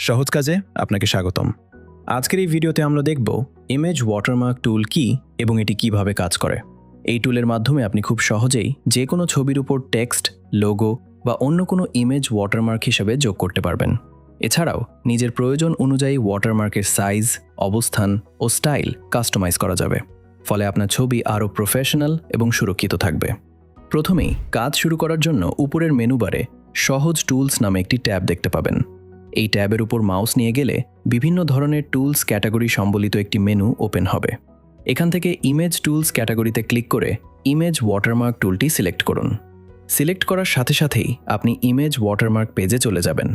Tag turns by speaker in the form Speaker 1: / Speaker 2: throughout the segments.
Speaker 1: সহজ কাজে আপনাকে স্বাগতম। আজকের এই ভিডিওতে আমরা দেখব ইমেজ ওয়াটারমার্ক টুল কি এবং এটি কিভাবে কাজ করে। এই টুলের মাধ্যমে আপনি খুব সহজেই যে কোনো ছবির উপর টেক্সট, লোগো বা অন্য কোনো ইমেজ ওয়াটারমার্ক হিসেবে যোগ করতে পারবেন। এছাড়াও নিজের প্রয়োজন অনুযায়ী ওয়াটারমার্কের সাইজ, অবস্থান ও স্টাইল কাস্টমাইজ করা যাবে। ফলে আপনার ছবি আরও প্রফেশনাল এবং সুরক্ষিত থাকবে। প্রথমেই কাজ শুরু করার জন্য উপরের মেনু বারে সহজ টুলস নামে একটি ট্যাব দেখতে পাবেন। এই ট্যাবের উপর মাউস নিয়ে গেলে বিভিন্ন ধরনের টুলস ক্যাটাগরি সম্বলিত একটি মেনু ওপেন হবে। এখান থেকে ইমেজ টুলস ক্যাটাগরিতে ক্লিক করে ইমেজ ওয়াটারমার্ক টুলটি সিলেক্ট করুন। সিলেক্ট করার সাথে সাথেই আপনি ইমেজ ওয়াটারমার্ক পেজে চলে যাবেন।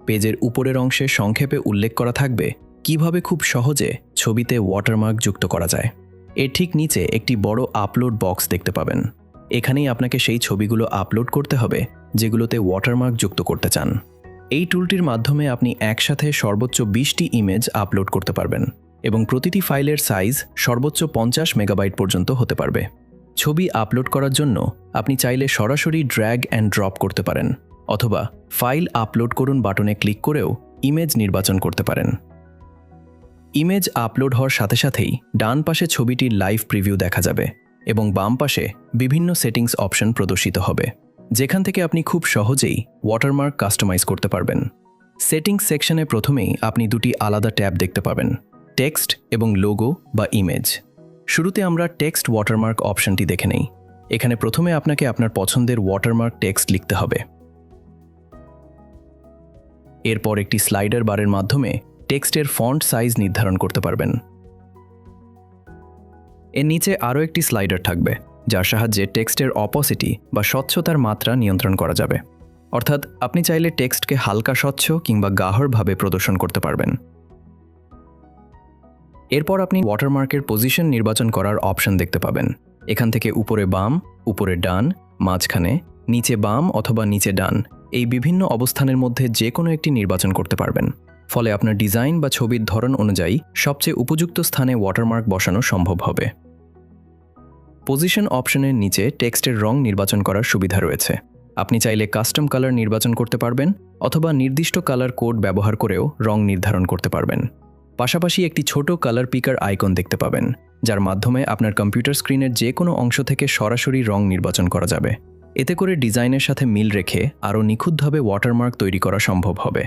Speaker 1: পেজের উপরের অংশে সংক্ষেপে উল্লেখ করা থাকবে কিভাবে খুব সহজে ছবিতে ওয়াটারমার্ক যুক্ত করা যায়। এর ঠিক নিচে একটি বড় আপলোড বক্স দেখতে পাবেন। এখানেই আপনাকে সেই ছবিগুলো আপলোড করতে হবে যেগুলোতে ওয়াটারমার্ক যুক্ত করতে চান। এই টুলটির মাধ্যমে আপনি একসাথে সর্বোচ্চ 20টি ইমেজ আপলোড করতে পারবেন এবং প্রতিটি ফাইলের সাইজ সর্বোচ্চ 50 মেগাবাইট পর্যন্ত হতে পারবে। ছবি আপলোড করার জন্য আপনি চাইলে সরাসরি ড্র্যাগ অ্যান্ড ড্রপ করতে পারেন অথবা ফাইল আপলোড করুন বাটনে ক্লিক করেও ইমেজ নির্বাচন করতে পারেন। ইমেজ আপলোড হওয়ার সাথে সাথেই ডান পাশে ছবিটির লাইভ প্রিভিউ দেখা যাবে এবং বাম পাশে বিভিন্ন সেটিংস অপশন প্রদর্শিত হবে, যেখান থেকে আপনি খুব সহজেই ওয়াটারমার্ক কাস্টমাইজ করতে পারবেন। সেটিংস সেকশনে প্রথমেই আপনি দুটি আলাদা ট্যাব দেখতে পাবেন, টেক্সট এবং লোগো বা ইমেজ। শুরুতে আমরা টেক্সট ওয়াটারমার্ক অপশনটি দেখে নেই। এখানে প্রথমে আপনাকে আপনার পছন্দের ওয়াটারমার্ক টেক্সট লিখতে হবে। এরপর একটি স্লাইডার বারের মাধ্যমে টেক্সটের ফন্ট সাইজ নির্ধারণ করতে পারবেন। এর নিচে আরও একটি স্লাইডার থাকবে যার সাহায্যে টেক্সটের অপোসিটি বা স্বচ্ছতার মাত্রা নিয়ন্ত্রণ করা যাবে। অর্থাৎ আপনি চাইলে টেক্সটকে হালকা স্বচ্ছ কিংবা গাঢ়ভাবে প্রদর্শন করতে পারবেন। এরপর আপনি ওয়াটারমার্কের পজিশন নির্বাচন করার অপশন দেখতে পাবেন। এখান থেকে উপরে বাম, উপরে ডান, মাঝখানে, নিচে বাম অথবা নিচে ডান এই বিভিন্ন অবস্থানের মধ্যে যে কোনো একটি নির্বাচন করতে পারবেন। ফলে আপনার ডিজাইন বা ছবির ধরন অনুযায়ী সবচেয়ে উপযুক্ত স্থানে ওয়াটারমার্ক বসানো সম্ভব হবে। পজিশন অপশনের নিচে টেক্সটের রং নির্বাচন করার সুবিধা রয়েছে। আপনি চাইলে কাস্টম কালার নির্বাচন করতে পারবেন অথবা নির্দিষ্ট কালার কোড ব্যবহার করেও রং নির্ধারণ করতে পারবেন। পাশাপাশি একটি ছোট কালার পিকার আইকন দেখতে পাবেন, যার মাধ্যমে আপনার কম্পিউটার স্ক্রিনের যে কোনো অংশ থেকে সরাসরি রং নির্বাচন করা যাবে। এতে করে ডিজাইনের সাথে মিল রেখে আরও নিখুঁতভাবে ওয়াটারমার্ক তৈরি করা সম্ভব হবে।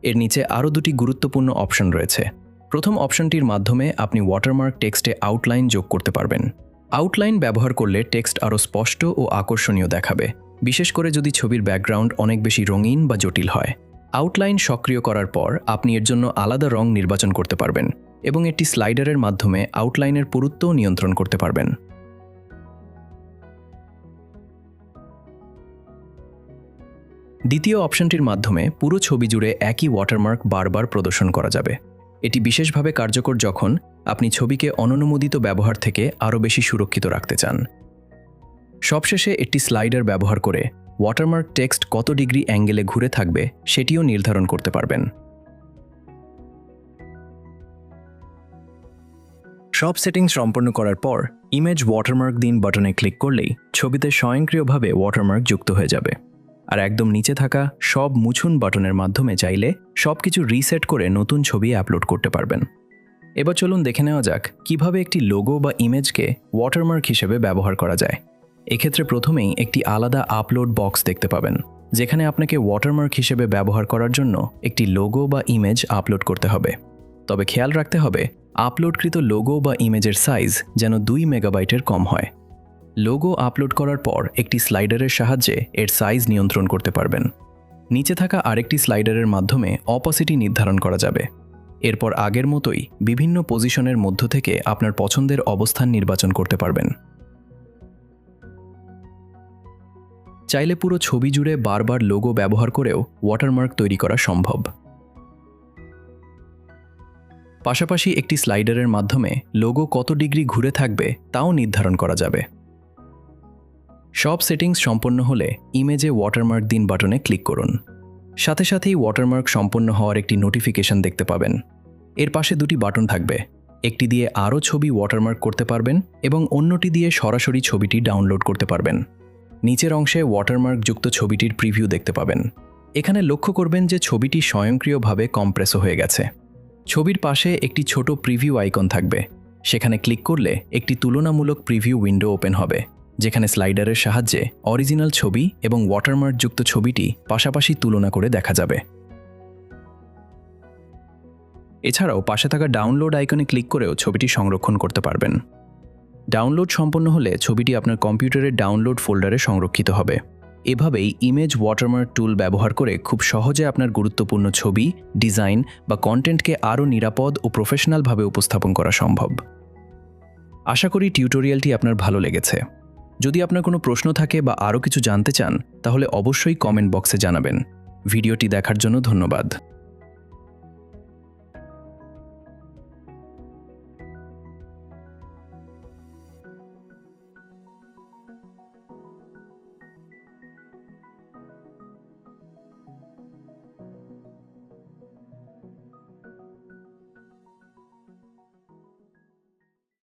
Speaker 1: এর নিচে আরও দুটি গুরুত্বপূর্ণ অপশন রয়েছে। প্রথম অপশনটির মাধ্যমে আপনি ওয়াটারমার্ক টেক্সটে আউটলাইন যোগ করতে পারবেন। আউটলাইন ব্যবহার করলে টেক্সট আরও স্পষ্ট ও আকর্ষণীয় দেখাবে, বিশেষ করে যদি ছবির ব্যাকগ্রাউন্ড অনেক বেশি রঙিন বা জটিল হয়। আউটলাইন সক্রিয় করার পর আপনি এর জন্য আলাদা রং নির্বাচন করতে পারবেন এবং একটি স্লাইডারের মাধ্যমে আউটলাইনের পুরুত্বও নিয়ন্ত্রণ করতে পারবেন। দ্বিতীয় অপশনটির মাধ্যমে পুরো ছবি জুড়ে একই ওয়াটারমার্ক বারবার প্রদর্শন করা যাবে। এটি বিশেষভাবে কার্যকর যখন আপনি ছবিকে অননুমোদিত ব্যবহার থেকে আরও বেশি সুরক্ষিত রাখতে চান। সবশেষে একটি স্লাইডার ব্যবহার করে ওয়াটারমার্ক টেক্সট কত ডিগ্রি অ্যাঙ্গেলে ঘুরে থাকবে সেটিও নির্ধারণ করতে পারবেন। সব সেটিংস সম্পন্ন করার পর ইমেজ ওয়াটারমার্ক দিন বাটনে ক্লিক করলেই ছবিতে স্বয়ংক্রিয়ভাবে ওয়াটারমার্ক যুক্ত হয়ে যাবে। আর একদম নিচে থাকা সব মুছুন বাটনের মাধ্যমে চাইলে সবকিছু রিসেট করে নতুন ছবি আপলোড করতে পারবেন। এবার চলুন দেখে নেওয়া যাক কিভাবে একটি লোগো বা ইমেজকে ওয়াটারমার্ক হিসেবে ব্যবহার করা যায়। এক্ষেত্রে প্রথমেই একটি আলাদা আপলোড বক্স দেখতে পাবেন, যেখানে আপনাকে ওয়াটারমার্ক হিসেবে ব্যবহার করার জন্য একটি লোগো বা ইমেজ আপলোড করতে হবে। তবে খেয়াল রাখতে হবে আপলোডকৃত লোগো বা ইমেজের সাইজ যেন 2 মেগাবাইটের কম হয়। লোগো আপলোড করার পর একটি স্লাইডারের সাহায্যে এর সাইজ নিয়ন্ত্রণ করতে পারবেন। নিচে থাকা আরেকটি স্লাইডারের মাধ্যমে অপোসিটি নির্ধারণ করা যাবে। এরপর আগের মতোই বিভিন্ন পজিশনের মধ্য থেকে আপনার পছন্দের অবস্থান নির্বাচন করতে পারবেন। চাইলে পুরো ছবি জুড়ে বারবার লোগো ব্যবহার করেও ওয়াটারমার্ক তৈরি করা সম্ভব। পাশাপাশি একটি স্লাইডারের মাধ্যমে লোগো কত ডিগ্রি ঘুরে থাকবে তাও নির্ধারণ করা যাবে। সব সেটিংস সম্পন্ন হলে ইমেজে ওয়াটারমার্ক দিন বাটনে ক্লিক করুন। সাথে সাথেই ওয়াটারমার্ক সম্পন্ন হওয়ার একটি নোটিফিকেশন দেখতে পাবেন। এর পাশে দুটি বাটন থাকবে, একটি দিয়ে আরও ছবি ওয়াটারমার্ক করতে পারবেন এবং অন্যটি দিয়ে সরাসরি ছবিটি ডাউনলোড করতে পারবেন। নিচের অংশে ওয়াটারমার্ক যুক্ত ছবিটির প্রিভিউ দেখতে পাবেন। এখানে লক্ষ্য করবেন যে ছবিটি স্বয়ংক্রিয়ভাবে কম্প্রেসও হয়ে গেছে। ছবির পাশে একটি ছোট প্রিভিউ আইকন থাকবে। সেখানে ক্লিক করলে একটি তুলনামূলক প্রিভিউ উইন্ডো ওপেন হবে, যেখানে স্লাইডারের সাহায্যে অরিজিনাল ছবি এবং ওয়াটারমার্কযুক্ত ছবিটি পাশাপাশি তুলনা করে দেখা যাবে। এছাড়াও পাশে থাকা ডাউনলোড আইকনে ক্লিক করেও ছবিটি সংরক্ষণ করতে পারবেন। ডাউনলোড সম্পন্ন হলে ছবিটি আপনার কম্পিউটারের ডাউনলোড ফোল্ডারে সংরক্ষিত হবে। এভাবেই ইমেজ ওয়াটারমার্ক টুল ব্যবহার করে খুব সহজে আপনার গুরুত্বপূর্ণ ছবি, ডিজাইন বা কন্টেন্টকে আরও নিরাপদ ও প্রফেশনালভাবে উপস্থাপন করা সম্ভব। আশা করি টিউটোরিয়ালটি আপনার ভালো লেগেছে। যদি আপনার কোনো প্রশ্ন থাকে বা আরও কিছু জানতে চান, তাহলে অবশ্যই কমেন্ট বক্সে জানাবেন। ভিডিওটি দেখার জন্য ধন্যবাদ।